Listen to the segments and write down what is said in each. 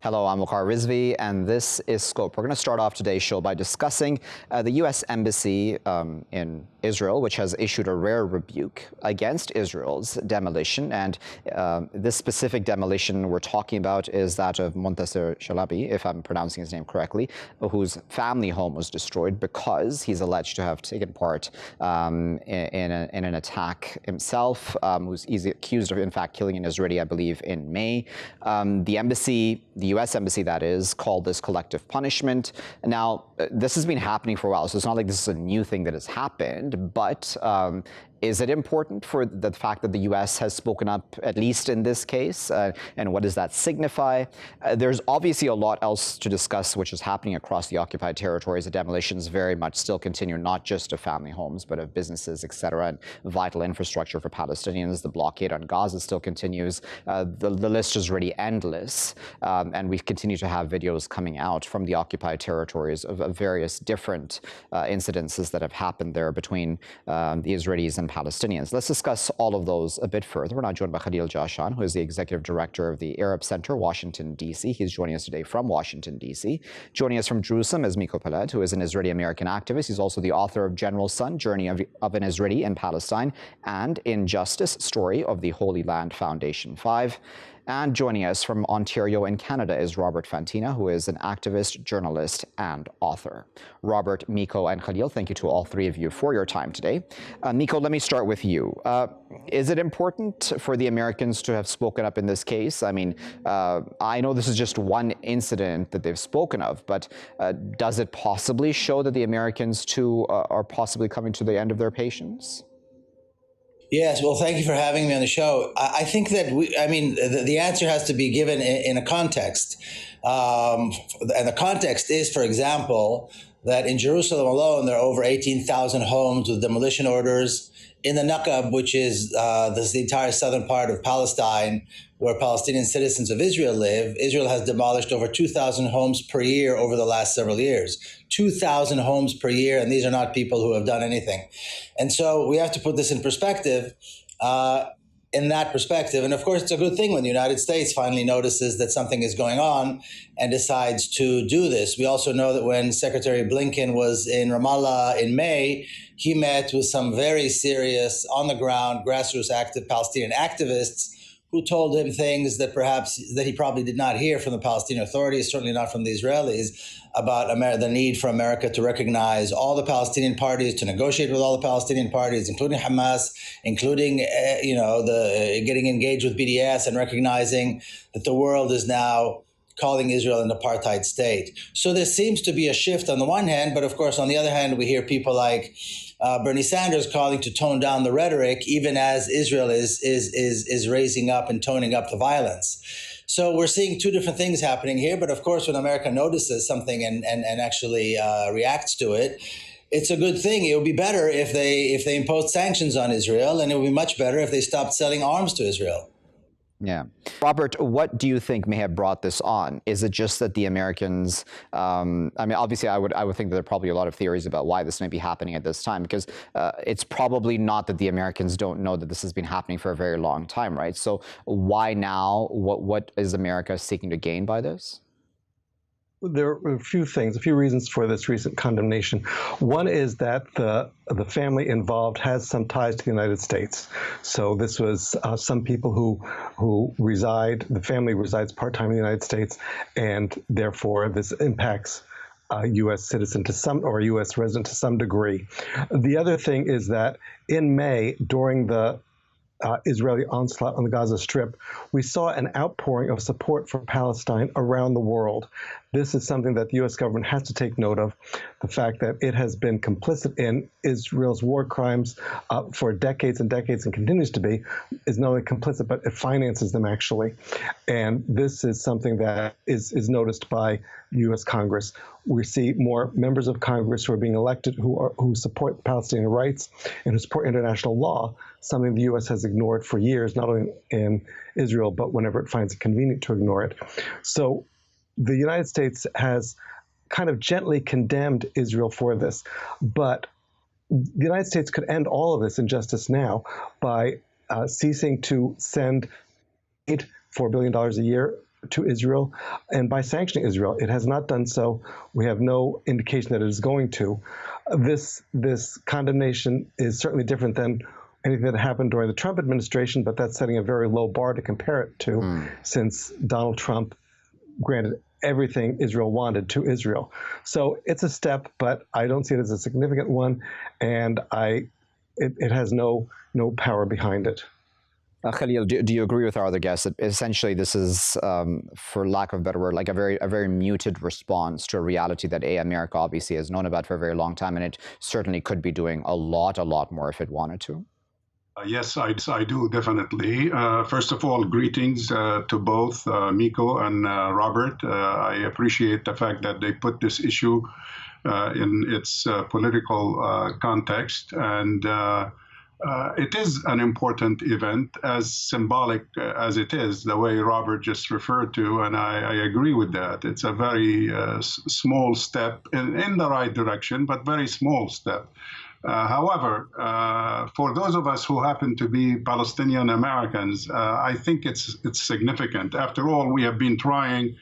Hello, I'm Waqar Rizvi, and this is Scope. We're going to start off today's show by discussing the U.S. Embassy in Israel, which has issued a rare rebuke against Israel's demolition. And this specific demolition we're talking about is that of Montasser Shalabi, if I'm pronouncing his name correctly, whose family home was destroyed because he's alleged to have taken part in an attack himself, who's accused of, in fact, killing an Israeli, I believe, in May. The U.S. Embassy, that is, called this collective punishment. Now, this has been happening for a while, so it's not like this is a new thing that has happened, but is it important for the fact that the U.S. has spoken up, at least in this case, and what does that signify? There's obviously a lot else to discuss which is happening across the occupied territories. The demolitions very much still continue, not just of family homes, but of businesses, etc., and vital infrastructure for Palestinians. The blockade on Gaza still continues. The list is really endless, and we continue to have videos coming out from the occupied territories of various different incidences that have happened there between the Israelis and Palestinians. Let's discuss all of those a bit further. We're now joined by Khalil Jahshan, who is the Executive Director of the Arab Center, Washington, D.C. He's joining us today from Washington, D.C. Joining us from Jerusalem is Miko, who is an Israeli-American activist. He's also the author of General Son, Journey of an Israeli in Palestine, and Injustice, Story of the Holy Land Foundation 5. And joining us from Ontario in Canada is Robert Fantina, who is an activist, journalist, and author. Robert, Miko, and Khalil, thank you to all three of you for your time today. Miko, let me start with you. Is it important for the Americans to have spoken up in this case? I mean, I know this is just one incident that they've spoken of, but does it possibly show that the Americans, too, are possibly coming to the end of their patience? Yes, well, thank you for having me on the show. I think that the answer has to be given in a context. And the context is, for example, that in Jerusalem alone, there are over 18,000 homes with demolition orders. In the Nakab, which is the entire southern part of Palestine, where Palestinian citizens of Israel live, Israel has demolished over 2,000 homes per year over the last several years. 2,000 homes per year, and these are not people who have done anything. And so we have to put this in perspective, in that perspective. And of course, it's a good thing when the United States finally notices that something is going on and decides to do this. We also know that when Secretary Blinken was in Ramallah in May, he met with some very serious, on-the-ground, grassroots active Palestinian activists who told him things that he probably did not hear from the Palestinian Authorities, certainly not from the Israelis, about the need for America to recognize all the Palestinian parties, to negotiate with all the Palestinian parties, including Hamas, including getting engaged with BDS and recognizing that the world is now calling Israel an apartheid state. So there seems to be a shift on the one hand, but of course, on the other hand, we hear people like Bernie Sanders calling to tone down the rhetoric, even as Israel is raising up and toning up the violence. So we're seeing two different things happening here. But of course, when America notices something and actually reacts to it, it's a good thing. It would be better if they imposed sanctions on Israel, and it would be much better if they stopped selling arms to Israel. Yeah. Robert, what do you think may have brought this on? Is it just that the Americans, I mean, obviously I would think that there are probably a lot of theories about why this may be happening at this time, because it's probably not that the Americans don't know that this has been happening for a very long time, right? So why now? What is America seeking to gain by this? There are a few reasons for this recent condemnation. One is that the family involved has some ties to the United States. So this was some people the family resides part-time in the United States, and therefore this impacts a U.S. citizen or a U.S. resident to some degree. The other thing is that in May, during the Israeli onslaught on the Gaza Strip, we saw an outpouring of support for Palestine around the world. This is something that the U.S. government has to take note of. The fact that it has been complicit in Israel's war crimes for decades and decades and continues to be, is not only complicit, but it finances them actually. And this is something that is noticed by U.S. Congress. We see more members of Congress who are being elected who support Palestinian rights and who support international law, something the U.S. has ignored for years, not only in Israel, but whenever it finds it convenient to ignore it. So the United States has kind of gently condemned Israel for this, but the United States could end all of this injustice now by ceasing to send $4 billion a year to Israel, and by sanctioning Israel, it has not done so. We have no indication that it is going to. This condemnation is certainly different than anything that happened during the Trump administration, but that's setting a very low bar to compare it to, since Donald Trump granted everything Israel wanted to Israel. So it's a step, but I don't see it as a significant one, and it has no power behind it. Khalil, do you agree with our other guests that essentially this is, for lack of a better word, like a very muted response to a reality that America obviously has known about for a very long time, and it certainly could be doing a lot more if it wanted to? Yes, I do, definitely. First of all, greetings to both Miko and Robert. I appreciate the fact that they put this issue in its political context, and it is an important event, as symbolic as it is, the way Robert just referred to, and I agree with that. It's a very small step in the right direction, but very small step. However, for those of us who happen to be Palestinian Americans, I think it's significant. After all, we have been trying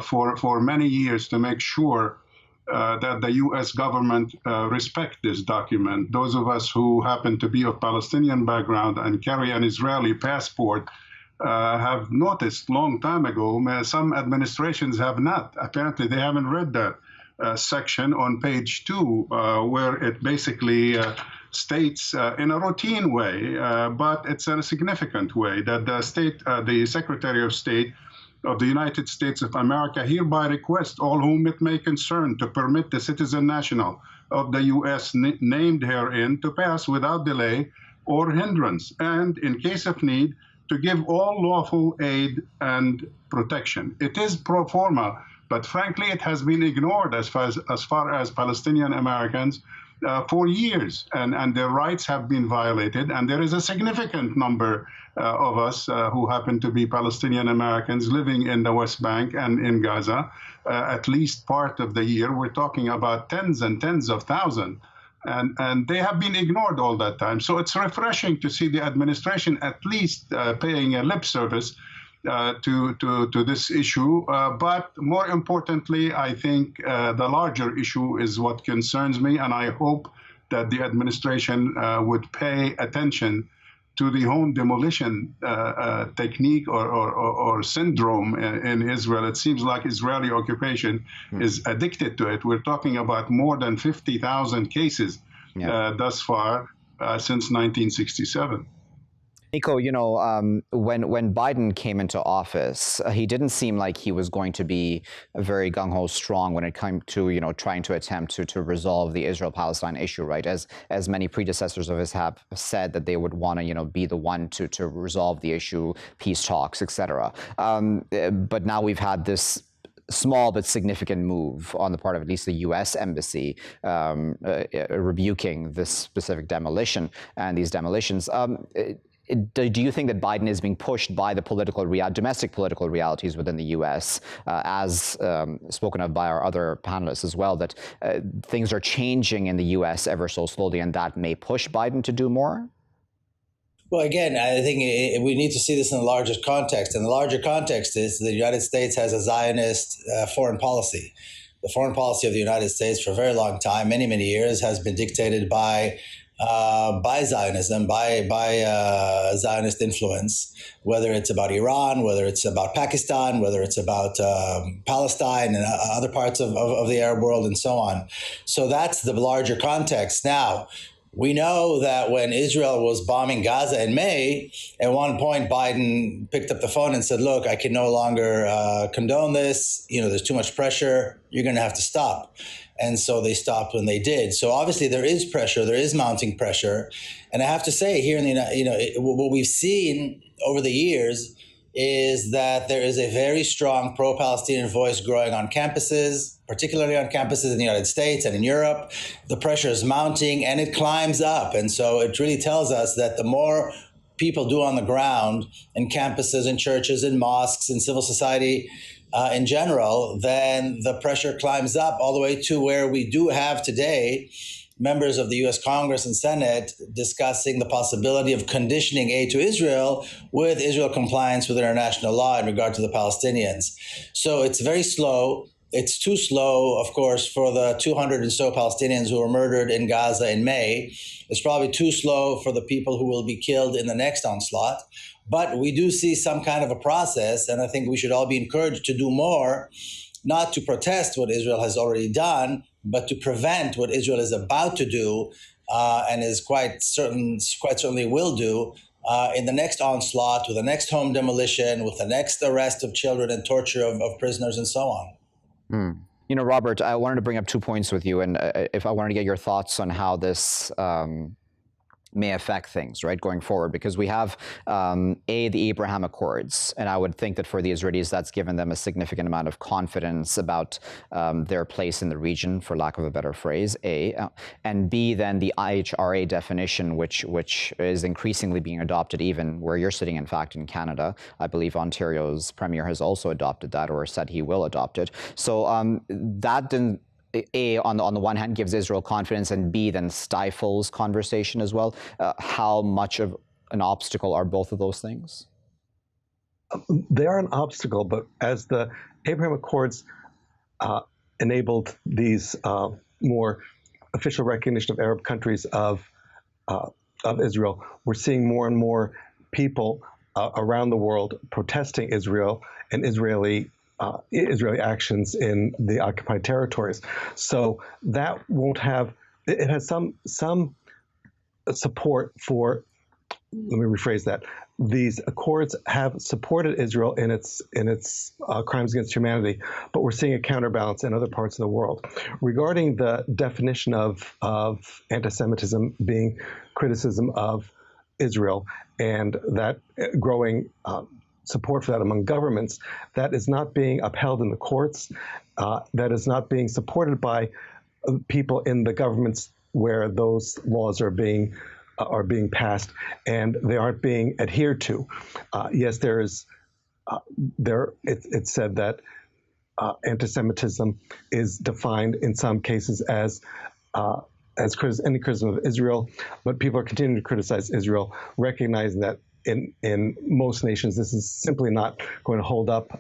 for many years to make sure that the U.S. government respect this document. Those of us who happen to be of Palestinian background and carry an Israeli passport have noticed long time ago. Some administrations have not. Apparently, they haven't read that section on page 2, where it basically states in a routine way, but it's in a significant way, that the Secretary of State of the United States of America hereby requests all whom it may concern to permit the citizen national of the U.S. named herein to pass without delay or hindrance, and in case of need, to give all lawful aid and protection. It is pro forma, but frankly, it has been ignored as far as Palestinian Americans for years, and their rights have been violated. And there is a significant number of us who happen to be Palestinian Americans living in the West Bank and in Gaza, at least part of the year. We're talking about tens and tens of thousands. And they have been ignored all that time. So it's refreshing to see the administration at least paying a lip service to this issue. But more importantly, I think the larger issue is what concerns me, and I hope that the administration would pay attention to the home demolition technique or syndrome in Israel. It seems like Israeli occupation is addicted to it. We're talking about more than 50,000 cases thus far since 1967. Miko, when Biden came into office, he didn't seem like he was going to be very gung-ho strong when it came to, trying to attempt to resolve the Israel-Palestine issue, right? As many predecessors of his have said that they would want to, be the one to resolve the issue, peace talks, etc. But now we've had this small but significant move on the part of at least the U.S. embassy rebuking this specific demolition and these demolitions. Do you think that Biden is being pushed by the domestic political realities within the U.S., as spoken of by our other panelists as well, that things are changing in the U.S. ever so slowly, and that may push Biden to do more? Well, again, I think we need to see this in the larger context. And the larger context is the United States has a Zionist foreign policy. The foreign policy of the United States for a very long time, many, many years, has been dictated by Zionism, by Zionist influence, whether it's about Iran, whether it's about Pakistan, whether it's about Palestine and other parts of the Arab world and so on. So that's the larger context. Now, we know that when Israel was bombing Gaza in May, at one point Biden picked up the phone and said, look, I can no longer condone this. There's too much pressure. You're going to have to stop. And so they stopped when they did. So obviously there is pressure, there is mounting pressure. And I have to say here in the what we've seen over the years is that there is a very strong pro-Palestinian voice growing on campuses, particularly on campuses in the United States and in Europe. The pressure is mounting and it climbs up. And so it really tells us that the more people do on the ground in campuses and churches and mosques and civil society in general, then the pressure climbs up all the way to where we do have today members of the US Congress and Senate discussing the possibility of conditioning aid to Israel with Israel compliance with international law in regard to the Palestinians. So it's very slow. It's too slow, of course, for the 200 and so Palestinians who were murdered in Gaza in May. It's probably too slow for the people who will be killed in the next onslaught. But we do see some kind of a process, and I think we should all be encouraged to do more, not to protest what Israel has already done, but to prevent what Israel is about to do and is quite certainly will do in the next onslaught, with the next home demolition, with the next arrest of children and torture of prisoners and so on. You know, Robert, I wanted to bring up 2 points with you, and if I wanted to get your thoughts on how this may affect things, right, going forward, because we have the Abraham Accords, and I would think that for the Israelis, that's given them a significant amount of confidence about their place in the region, for lack of a better phrase, and B, then the IHRA definition, which is increasingly being adopted even where you're sitting, in fact, in Canada. I believe Ontario's premier has also adopted that, or said he will adopt it. So that didn't, A, on the one hand, gives Israel confidence, and B, then stifles conversation as well. How much of an obstacle are both of those things? They are an obstacle, but as the Abraham Accords enabled these more official recognition of Arab countries of Israel, we're seeing more and more people around the world protesting Israel and Israeli actions in the occupied territories. So that won't have, it has some support for, let me rephrase that. These accords have supported Israel in its crimes against humanity, but we're seeing a counterbalance in other parts of the world. Regarding the definition of anti-Semitism being criticism of Israel, and that growing support for that among governments, that is not being upheld in the courts, that is not being supported by people in the governments where those laws are being passed, and they aren't being adhered to. Yes, there is. It's said that anti-Semitism is defined in some cases as any criticism of Israel, but people are continuing to criticize Israel, recognizing that in most nations, this is simply not going to hold up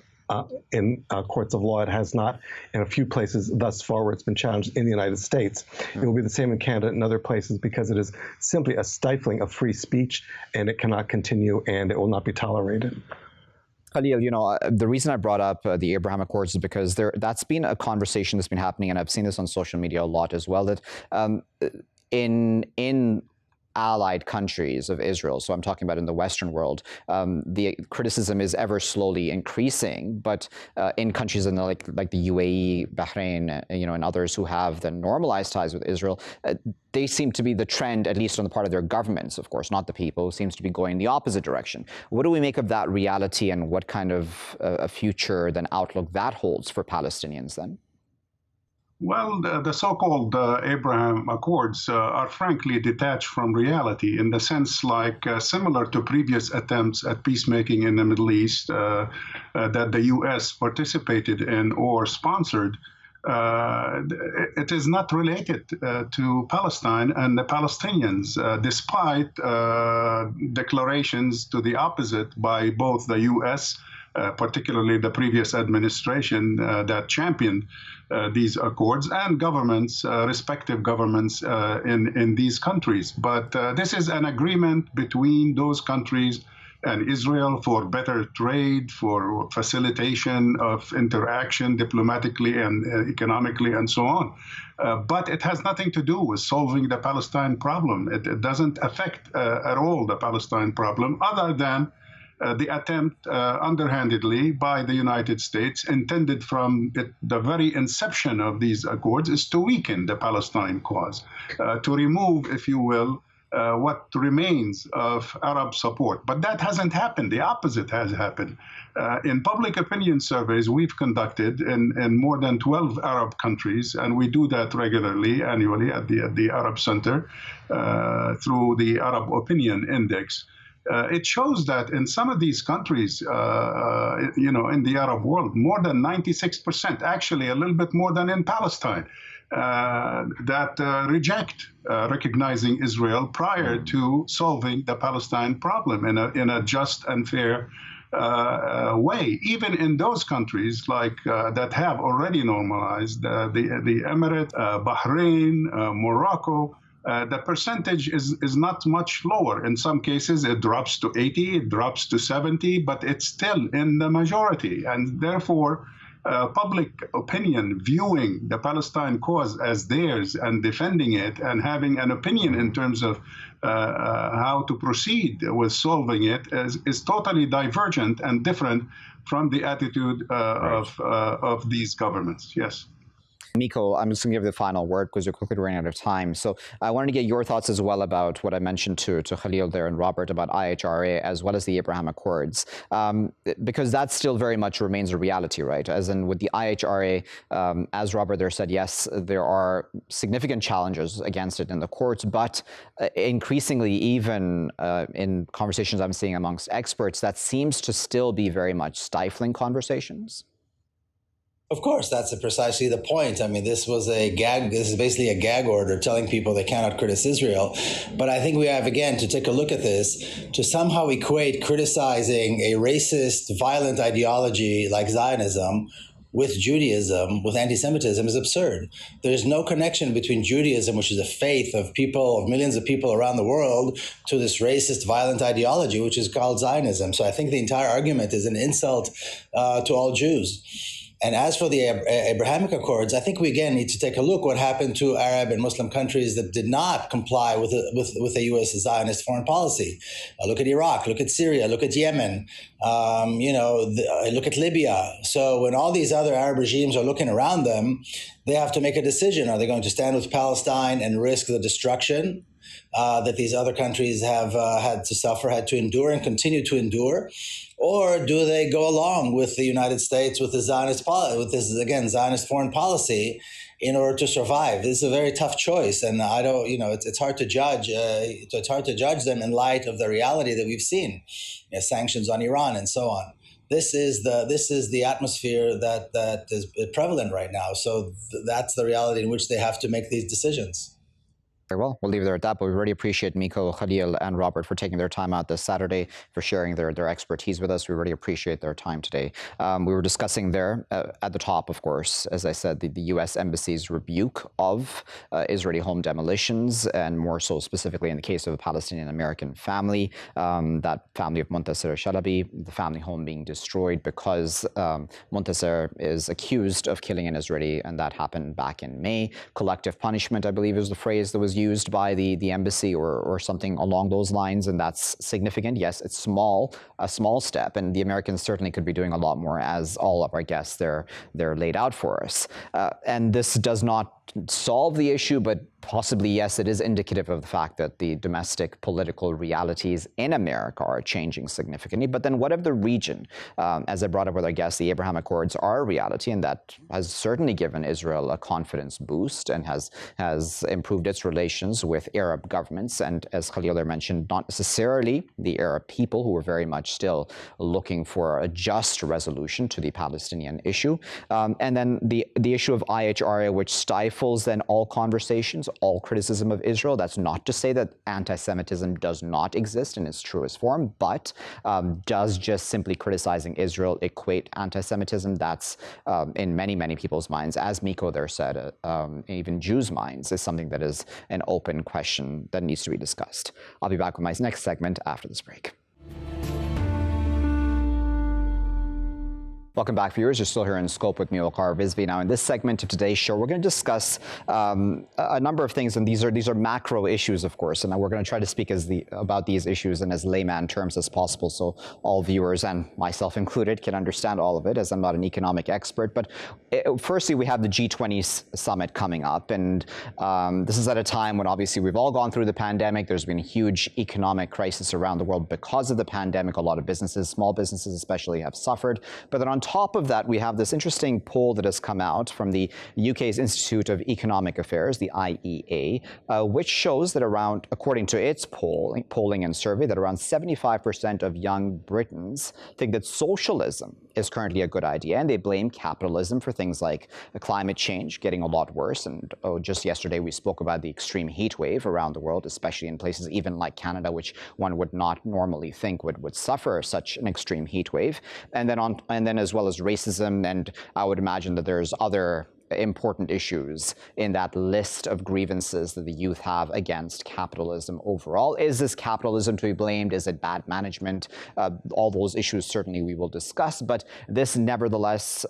in courts of law. It has not in a few places thus far where it's been challenged in the United States. It will be the same in Canada and other places because it is simply a stifling of free speech, and it cannot continue, and it will not be tolerated. Khalil, you know, the reason I brought up the Abraham Accords is because that's been a conversation that's been happening, and I've seen this on social media a lot as well, that in allied countries of Israel, so I'm talking about in the Western world, the criticism is ever slowly increasing, but in countries in like the UAE, Bahrain, you know, and others who have the normalized ties with Israel, they seem to be the trend, at least on the part of their governments, of course, not the people, seems to be going the opposite direction. What do we make of that reality, and what kind of a future, then, outlook that holds for Palestinians then? Well, the so-called Abraham Accords are frankly detached from reality, in the sense like similar to previous attempts at peacemaking in the Middle East that the U.S. participated in or sponsored. It is not related to Palestine and the Palestinians, despite declarations to the opposite by both the U.S., particularly the previous administration that championed these accords, and governments, respective governments in these countries. But this is an agreement between those countries and Israel for better trade, for facilitation of interaction diplomatically and economically and so on. But it has nothing to do with solving the Palestine problem. It doesn't affect at all the Palestine problem, other than the attempt underhandedly by the United States, intended from the very inception of these accords, is to weaken the Palestine cause, to remove, if you will, what remains of Arab support. But that hasn't happened. The opposite has happened. In public opinion surveys we've conducted in more than 12 Arab countries, and we do that regularly, annually, at the Arab Center through the Arab Opinion Index. It shows that in some of these countries, in the Arab world, more than 96%, actually a little bit more than in Palestine, that reject recognizing Israel prior to solving the Palestine problem in a just and fair way. Even in those countries like that have already normalized the Emirates, Bahrain, Morocco. The percentage is not much lower. In some cases, it drops to 80, it drops to 70, but it's still in the majority. And therefore, public opinion viewing the Palestine cause as theirs and defending it and having an opinion in terms of how to proceed with solving it is totally divergent and different from the attitude of these governments. Yes. Miko, I'm just going to give you the final word because we're quickly running out of time. So I wanted to get your thoughts as well about what I mentioned to Khalil there and Robert about IHRA as well as the Abraham Accords, because that still very much remains a reality, right? As in with the IHRA, as Robert there said, yes, there are significant challenges against it in the courts, but increasingly even in conversations I'm seeing amongst experts, that seems to still be very much stifling conversations. Of course, that's precisely the point. I mean, this was a gag. This is basically a gag order telling people they cannot criticize Israel. But I think we have, again, to take a look at this, to somehow equate criticizing a racist, violent ideology like Zionism with Judaism, with anti-Semitism, is absurd. There's no connection between Judaism, which is a faith of people, of millions of people around the world, to this racist, violent ideology, which is called Zionism. So I think the entire argument is an insult to all Jews. And as for the Abrahamic Accords, I think we again need to take a look what happened to Arab and Muslim countries that did not comply with the U.S. Zionist foreign policy. Look at Iraq, look at Syria, look at Yemen, look at Libya. So when all these other Arab regimes are looking around them, they have to make a decision. Are they going to stand with Palestine and risk the destruction that these other countries have had to suffer, had to endure, and continue to endure? Or do they go along with the United States with the Zionist Zionist foreign policy in order to survive? This is a very tough choice, and I don't, it's hard to judge. It's hard to judge them in light of the reality that we've seen, sanctions on Iran and so on. This is the atmosphere that is prevalent right now. So that's the reality in which they have to make these decisions. Very well. We'll leave it there at that, but we really appreciate Miko, Khalil, and Robert for taking their time out this Saturday, for sharing their expertise with us. We really appreciate their time today. We were discussing there at the top, of course, as I said, the U.S. Embassy's rebuke of Israeli home demolitions, and more so specifically in the case of a Palestinian-American family, that family of Muntasir Shalabi, the family home being destroyed because Muntasir is accused of killing an Israeli, and that happened back in May. Collective punishment, I believe, is the phrase that was used by the embassy or something along those lines, and that's significant. Yes, it's a small step, and the Americans certainly could be doing a lot more, as all of our guests they're laid out for us. And this does not solve the issue, but possibly, yes, it is indicative of the fact that the domestic political realities in America are changing significantly. But then what of the region? As I brought up with our guests, the Abraham Accords are a reality, and that has certainly given Israel a confidence boost and has improved its relations with Arab governments. And as Khalil mentioned, not necessarily the Arab people, who are very much still looking for a just resolution to the Palestinian issue. And then the issue of IHRA, which stifles then all conversations, all criticism of Israel. That's not to say that anti-Semitism does not exist in its truest form, but does just simply criticizing Israel equate anti-Semitism? That's in many, many people's minds, as Miko there said, even Jews' minds, is something that is an open question that needs to be discussed. I'll be back with my next segment after this break. Welcome back, viewers. You're still here in Scope with me, Waqar Rizvi. Now, in this segment of today's show, we're going to discuss a number of things, and these are macro issues, of course, and we're going to try to speak about these issues in as layman terms as possible, so all viewers, and myself included, can understand all of it, as I'm not an economic expert. But firstly, we have the G20 summit coming up, and this is at a time when obviously we've all gone through the pandemic. There's been a huge economic crisis around the world because of the pandemic. A lot of businesses, small businesses especially, have suffered. But then on top of that, we have this interesting poll that has come out from the UK's Institute of Economic Affairs, the IEA, which shows that according to its polling and survey, that around 75% of young Britons think that socialism is currently a good idea, and they blame capitalism for things like climate change getting a lot worse. And just yesterday we spoke about the extreme heat wave around the world, especially in places even like Canada, which one would not normally think would suffer such an extreme heat wave. And then as well as racism, and I would imagine that there's other important issues in that list of grievances that the youth have against capitalism overall. Is this capitalism to be blamed? Is it bad management? All those issues certainly we will discuss, but this nevertheless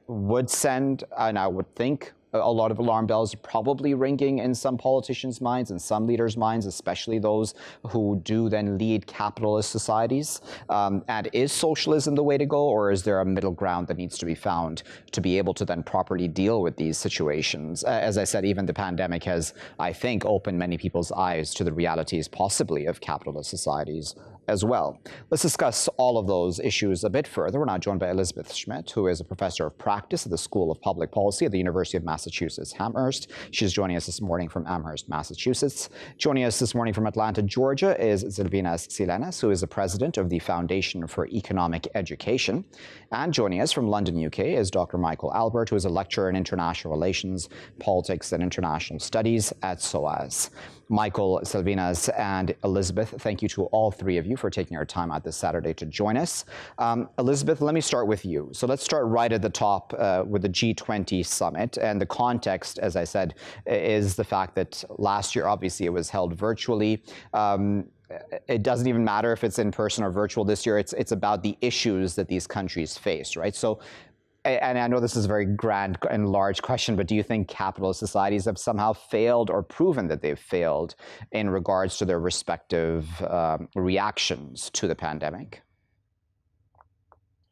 would send, and I would think, a lot of alarm bells probably ringing in some politicians' minds and some leaders' minds, especially those who do then lead capitalist societies. And is socialism the way to go, or is there a middle ground that needs to be found to be able to then properly deal with these situations? As I said, even the pandemic has, I think, opened many people's eyes to the realities possibly of capitalist societies as well. Let's discuss all of those issues a bit further. We're now joined by Elizabeth Schmidt, who is a professor of practice at the School of Public Policy at the University of Massachusetts, Amherst. She's joining us this morning from Amherst, Massachusetts. Joining us this morning from Atlanta, Georgia is Zilvinas, who is the president of the Foundation for Economic Education. And joining us from London, UK is Dr. Michael Albert, who is a lecturer in international relations, politics and international studies at SOAS. Michael, Zilvinas, and Elizabeth, thank you to all three of you for taking your time out this Saturday to join us. Elizabeth, let me start with you. So let's start right at the top with the G20 summit. And the context, as I said, is the fact that last year, obviously, it was held virtually. It doesn't even matter if it's in person or virtual this year. It's about the issues that these countries face, right? So, and I know this is a very grand and large question, but do you think capitalist societies have somehow failed or proven that they've failed in regards to their respective reactions to the pandemic?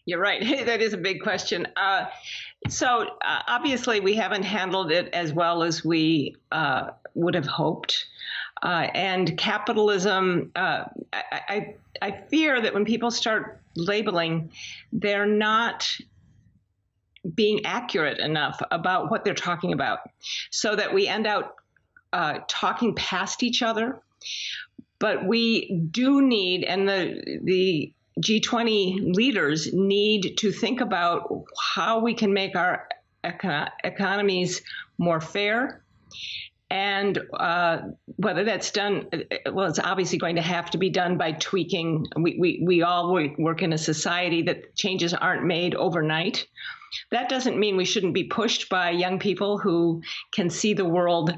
You're right. That is a big question. So obviously we haven't handled it as well as we would have hoped. And capitalism, I fear that when people start labeling, they're not being accurate enough about what they're talking about, so that we end up talking past each other. But we do need, and the G20 leaders need to think about how we can make our economies more fair. And whether that's done, well, it's obviously going to have to be done by tweaking. We all work in a society that changes aren't made overnight. That doesn't mean we shouldn't be pushed by young people who can see the world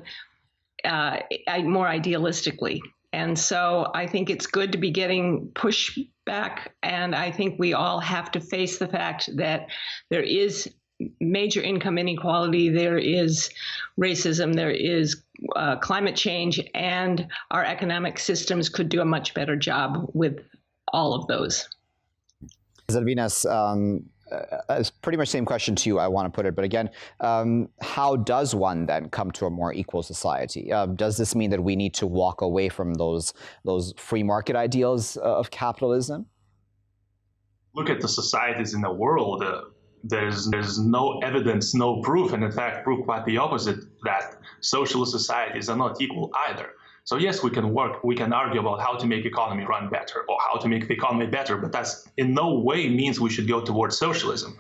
more idealistically. And so I think it's good to be getting pushback. And I think we all have to face the fact that there is major income inequality, there is racism, there is climate change, and our economic systems could do a much better job with all of those. Zilvinas, it's pretty much the same question to you. I want to put it, but again, how does one then come to a more equal society? Does this mean that we need to walk away from those free market ideals of capitalism? Look at the societies in the world. There's no evidence, no proof, and in fact, proof quite the opposite, that socialist societies are not equal either. So yes, we can argue about how to make economy run better or how to make the economy better, but that's in no way means we should go towards socialism.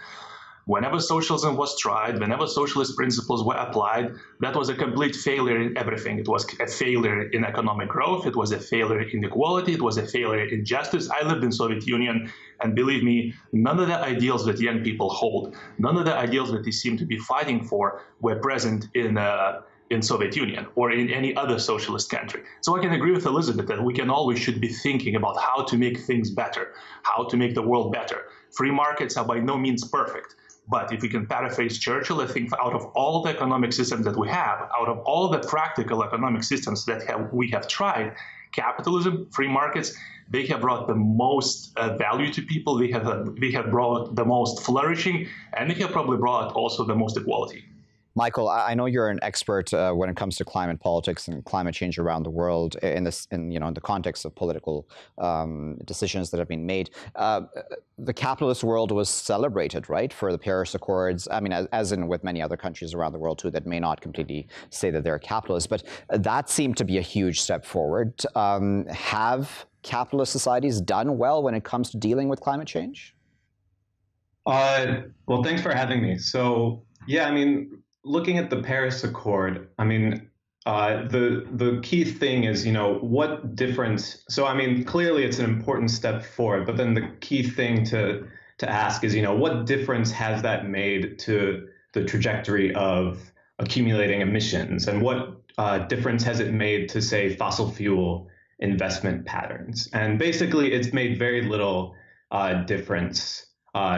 Whenever socialism was tried, whenever socialist principles were applied, that was a complete failure in everything. It was a failure in economic growth. It was a failure in equality. It was a failure in justice. I lived in Soviet Union, and believe me, none of the ideals that young people hold, none of the ideals that they seem to be fighting for were present in Soviet Union or in any other socialist country. So I can agree with Elizabeth that we always should be thinking about how to make things better, how to make the world better. Free markets are by no means perfect. But if we can paraphrase Churchill, I think out of all the economic systems that we have, out of all the practical economic systems that we have tried, capitalism, free markets, they have brought the most value to people. They have brought the most flourishing, and they have probably brought also the most equality. Michael, I know you're an expert when it comes to climate politics and climate change around the world in the context of political decisions that have been made. The capitalist world was celebrated, right, for the Paris Accords. I mean, as in with many other countries around the world too, that may not completely say that they're capitalist, but that seemed to be a huge step forward. Have capitalist societies done well when it comes to dealing with climate change? Well, thanks for having me. So, yeah, I mean, looking at the Paris Accord, I mean, the key thing is, what difference. So, I mean, clearly it's an important step forward, but then the key thing to ask is, what difference has that made to the trajectory of accumulating emissions, and what difference has it made to, say, fossil fuel investment patterns? And basically, it's made very little difference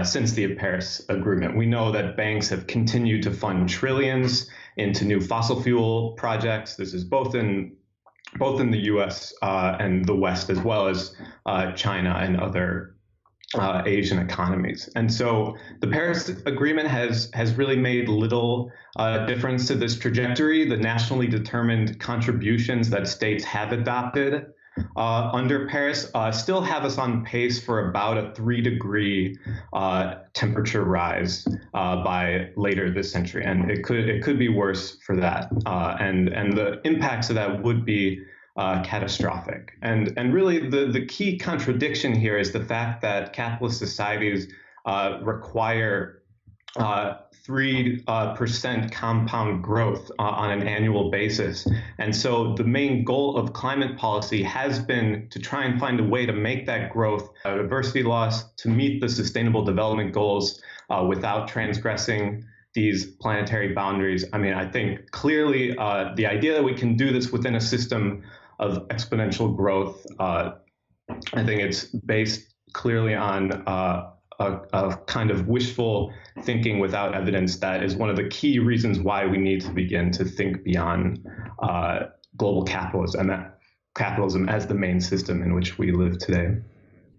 since the Paris Agreement. We know that banks have continued to fund trillions into new fossil fuel projects. This is both in the U.S. And the West, as well as China and other Asian economies. And so the Paris Agreement has really made little difference to this trajectory. The nationally determined contributions that states have adopted under Paris still have us on pace for about a 3-degree temperature rise by later this century, and it could be worse for that. And the impacts of that would be catastrophic. And really, the key contradiction here is the fact that capitalist societies require 3% compound growth on an annual basis. And so the main goal of climate policy has been to try and find a way to make that growth biodiversity loss to meet the Sustainable Development Goals without transgressing these planetary boundaries. I mean, I think clearly the idea that we can do this within a system of exponential growth, I think it's based clearly on a kind of wishful thinking without evidence. That is one of the key reasons why we need to begin to think beyond global capitalism as the main system in which we live today.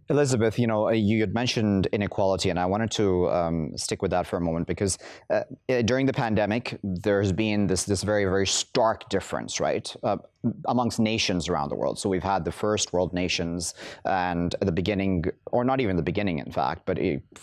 Elizabeth, you had mentioned inequality, and I wanted to stick with that for a moment, because during the pandemic, there's been this very, very stark difference, right, amongst nations around the world. So we've had the first world nations, and at the beginning, or not even the beginning, in fact, but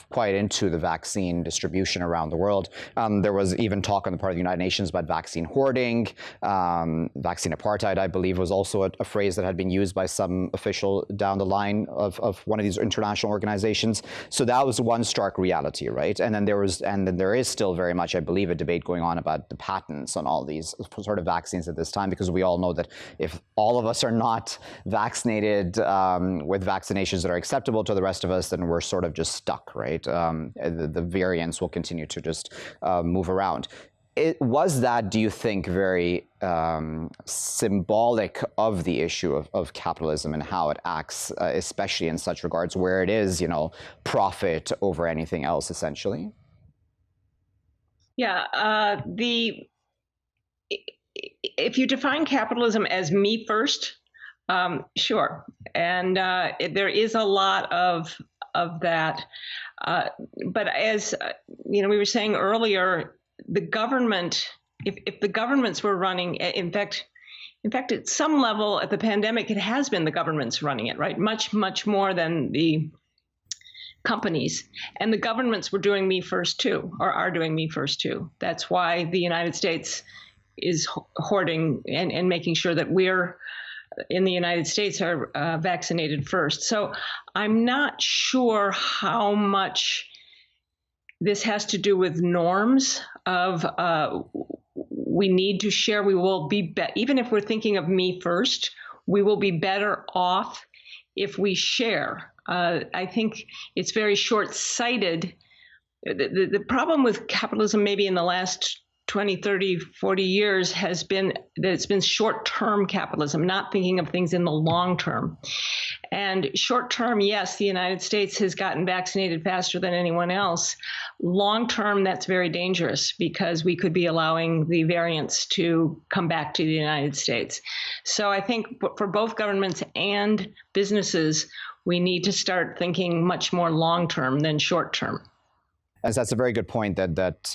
quite into the vaccine distribution around the world. There was even talk on the part of the United Nations about vaccine hoarding. Vaccine apartheid, I believe, was also a phrase that had been used by some official down the line of one of these international organizations. So that was one stark reality, right? And then there is still very much, I believe, a debate going on about the patents on all these sort of vaccines at this time, because we all know that if all of us are not vaccinated with vaccinations that are acceptable to the rest of us, then we're sort of just stuck, right? The variants will continue to just move around. Was that, do you think, very symbolic of the issue of capitalism and how it acts, especially in such regards where it is, profit over anything else, essentially? Yeah, if you define capitalism as me first, sure, and there is a lot of that. But as we were saying earlier, the government, if the governments were running, in fact, at some level at the pandemic, it has been the governments running it, right? Much more than the companies. And the governments were doing me first too, or are doing me first too. That's why the United States is hoarding and making sure that we're in the United States are vaccinated first. So I'm not sure how much this has to do with norms of we need to share. We will be even if we're thinking of me first, we will be better off if we share. I think it's very short-sighted. The problem with capitalism maybe in the last 20, 30, 40 years has been that it's been short-term capitalism, not thinking of things in the long term. And short-term, yes, the United States has gotten vaccinated faster than anyone else. Long-term, that's very dangerous because we could be allowing the variants to come back to the United States. So I think for both governments and businesses, we need to start thinking much more long-term than short-term. As that's a very good point that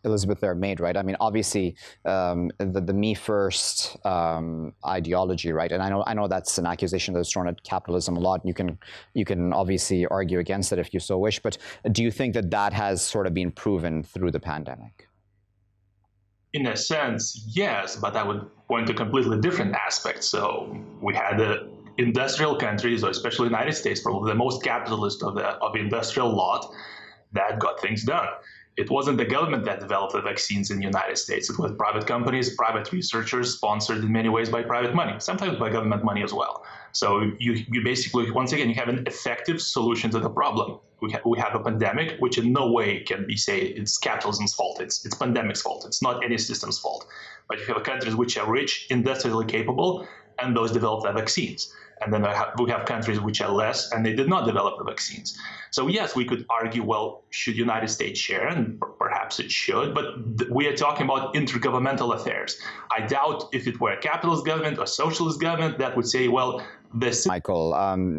Elizabeth there made, right? I mean, obviously, the me first ideology, right? And I know that's an accusation that's thrown at capitalism a lot. And you can obviously argue against it if you so wish. But do you think that has sort of been proven through the pandemic? In a sense, yes, but I would point to completely different aspects. So we had the industrial countries, or especially the United States, probably the most capitalist of the industrial lot. that got things done. It wasn't the government that developed the vaccines in the United States. It was private companies, private researchers, sponsored in many ways by private money, sometimes by government money as well. So you basically, once again, you have an effective solution to the problem. We have a pandemic, which in no way can be say it's capitalism's fault. It's pandemic's fault. It's not any system's fault. But you have countries which are rich, industrially capable, and those developed the vaccines. And then we have countries which are less, and they did not develop the vaccines. So yes, we could argue, well, should United States share? And perhaps it should, but we are talking about intergovernmental affairs. I doubt if it were a capitalist government or socialist government that would say, well, this. Michael,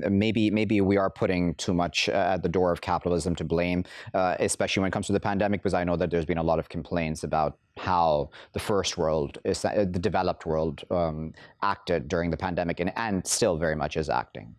maybe we are putting too much at the door of capitalism to blame, especially when it comes to the pandemic, because I know that there's been a lot of complaints about how the first world, the developed world, acted during the pandemic and still very much is acting.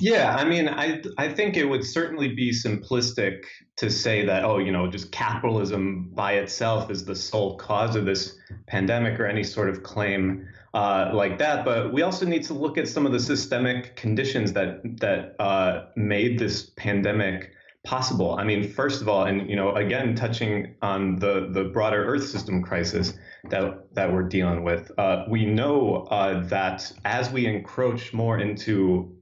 Yeah, I mean, I think it would certainly be simplistic to say that, oh, just capitalism by itself is the sole cause of this pandemic or any sort of claim like that. But we also need to look at some of the systemic conditions that made this pandemic possible. I mean, first of all, and again, touching on the broader Earth system crisis that we're dealing with, we know that as we encroach more into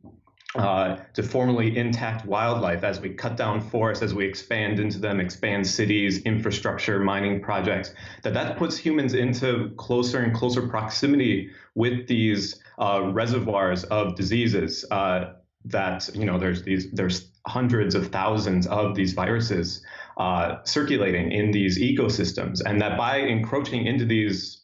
to formerly intact wildlife, as we cut down forests, as we expand into them, expand cities, infrastructure, mining projects, that puts humans into closer and closer proximity with these reservoirs of diseases. There's hundreds of thousands of these viruses circulating in these ecosystems, and that by encroaching into these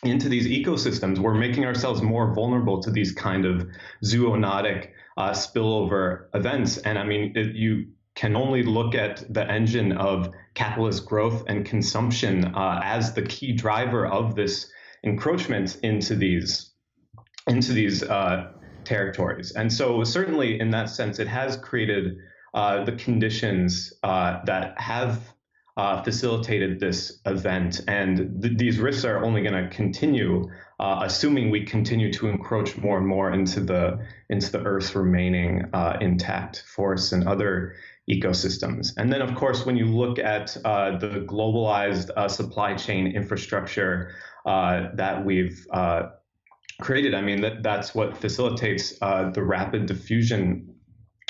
ecosystems, we're making ourselves more vulnerable to these kind of zoonotic spillover events. And I mean, you can only look at the engine of capitalist growth and consumption as the key driver of this encroachment into these territories. And so certainly in that sense, it has created the conditions that have facilitated this event, and these risks are only going to continue, assuming we continue to encroach more and more into the Earth's remaining intact forests and other ecosystems. And then, of course, when you look at the globalized supply chain infrastructure that we've created, I mean, that's what facilitates the rapid diffusion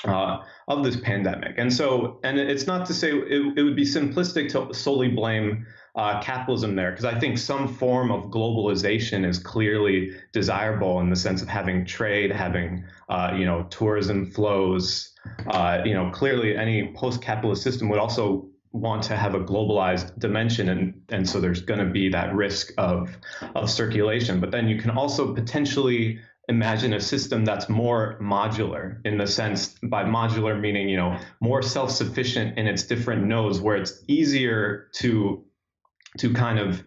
of this pandemic. And it's not to say it would be simplistic to solely blame capitalism there, because I think some form of globalization is clearly desirable in the sense of having trade, having tourism flows. Clearly any post-capitalist system would also want to have a globalized dimension, and so there's going to be that risk of circulation. But then you can also potentially imagine a system that's more modular, in the sense, by modular meaning, more self-sufficient in its different nodes, where it's easier to kind of,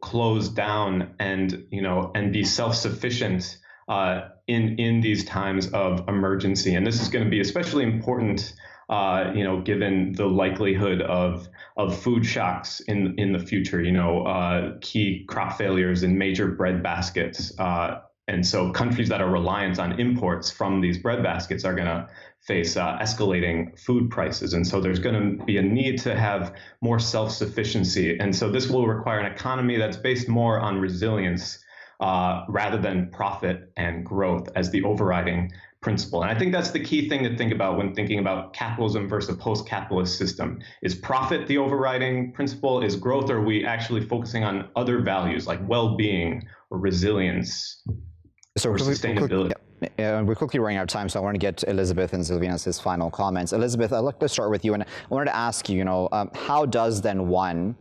close down and be self-sufficient in these times of emergency. And this is going to be especially important, given the likelihood of food shocks in the future, key crop failures in major bread baskets. And so countries that are reliant on imports from these bread baskets are going to face escalating food prices. And so there's going to be a need to have more self-sufficiency. And so this will require an economy that's based more on resilience rather than profit and growth as the overriding principle. And I think that's the key thing to think about when thinking about capitalism versus a post-capitalist system. Is profit the overriding principle? Is growth, or are we actually focusing on other values like well-being or resilience? So sustainability. We're quickly running out of time, so I want to get Elizabeth and Zilvinas' final comments. Elizabeth, I'd like to start with you, and I wanted to ask you, how does then one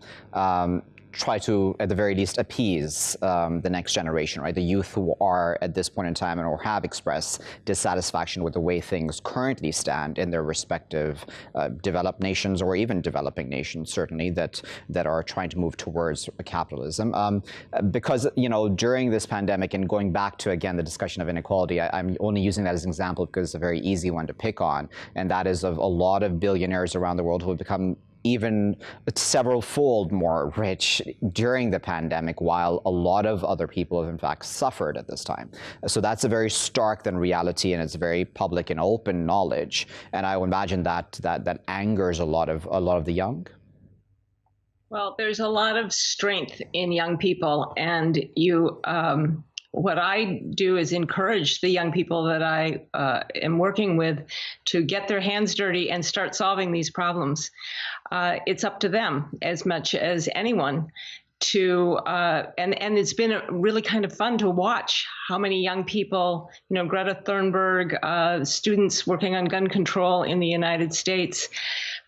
try to, at the very least, appease the next generation, right? The youth who are at this point in time or have expressed dissatisfaction with the way things currently stand in their respective developed nations, or even developing nations, certainly, that are trying to move towards capitalism. Because, during this pandemic, and going back to, again, the discussion of inequality, I'm only using that as an example because it's a very easy one to pick on, and that is of a lot of billionaires around the world who have become even several-fold more rich during the pandemic, while a lot of other people have in fact suffered at this time. So that's a very stark then reality, and it's very public and open knowledge. And I would imagine that angers a lot of the young. Well, there's a lot of strength in young people, and what I do is encourage the young people that I am working with to get their hands dirty and start solving these problems. It's up to them as much as anyone to, and it's been really kind of fun to watch how many young people, Greta Thunberg, students working on gun control in the United States.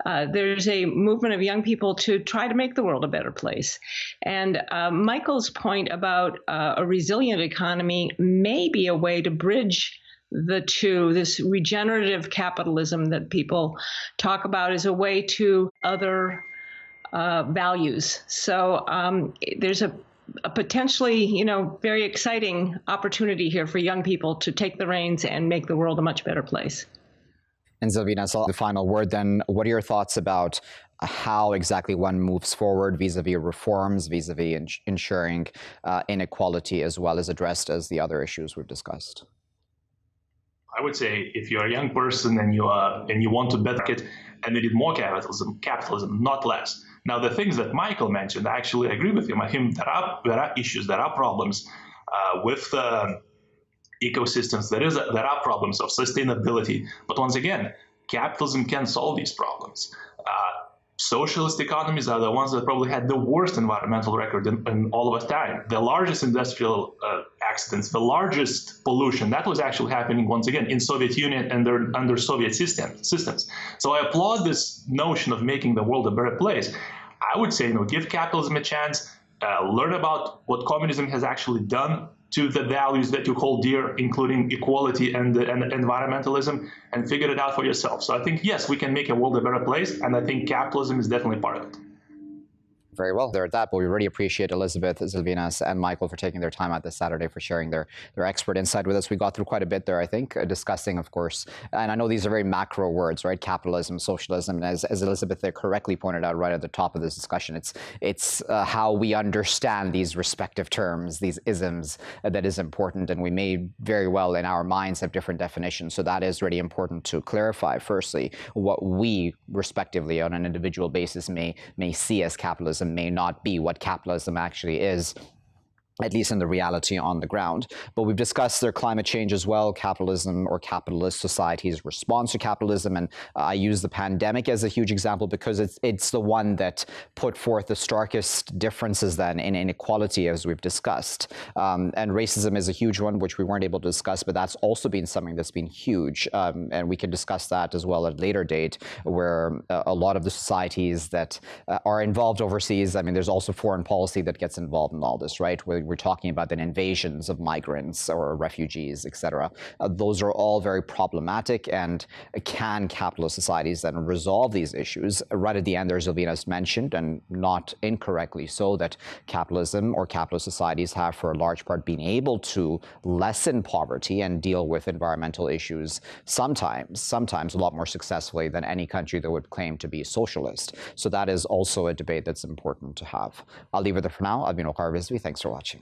There's a movement of young people to try to make the world a better place. And Michael's point about a resilient economy may be a way to bridge the two. This regenerative capitalism that people talk about is a way to other values. So there's a potentially, very exciting opportunity here for young people to take the reins and make the world a much better place. And Zilvinas, the final word then, what are your thoughts about how exactly one moves forward vis-a-vis reforms, vis-a-vis ensuring inequality as well as addressed as the other issues we've discussed? I would say if you're a young person and you want to better it, and you need more capitalism, not less. Now, the things that Michael mentioned, I actually agree with him. There are issues, there are problems with ecosystems. There are problems of sustainability. But once again, capitalism can solve these problems. Socialist economies are the ones that probably had the worst environmental record in all of our time. The largest industrial accidents, the largest pollution, that was actually happening once again in Soviet Union and under Soviet systems. So I applaud this notion of making the world a better place. I would say, give capitalism a chance, learn about what communism has actually done to the values that you hold dear, including equality and environmentalism, and figure it out for yourself. So I think, yes, we can make a world a better place, and I think capitalism is definitely part of it. Very well there at that, but we really appreciate Elizabeth, Zilvinas, and Michael for taking their time out this Saturday, for sharing their expert insight with us. We got through quite a bit there, I think, discussing, of course, and I know these are very macro words, right? Capitalism, socialism, and as Elizabeth there correctly pointed out right at the top of this discussion, it's how we understand these respective terms, these isms, that is important, and we may very well in our minds have different definitions. So that is really important to clarify, firstly, what we respectively on an individual basis may see as capitalism may not be what capitalism actually is, at least in the reality on the ground. But we've discussed their climate change as well, capitalism or capitalist society's response to capitalism. And I use the pandemic as a huge example because it's the one that put forth the starkest differences then in inequality, as we've discussed. And racism is a huge one, which we weren't able to discuss, but that's also been something that's been huge. And we can discuss that as well at a later date, where a lot of the societies that are involved overseas, I mean, there's also foreign policy that gets involved in all this, right? We're talking about the invasions of migrants or refugees, etc. Those are all very problematic, and can capitalist societies then resolve these issues? Right at the end there, Zilvinas mentioned, and not incorrectly so, that capitalism or capitalist societies have for a large part been able to lessen poverty and deal with environmental issues sometimes a lot more successfully than any country that would claim to be socialist. So that is also a debate that's important to have. I'll leave it there for now. I've been Waqar Rizvi. Thanks for watching.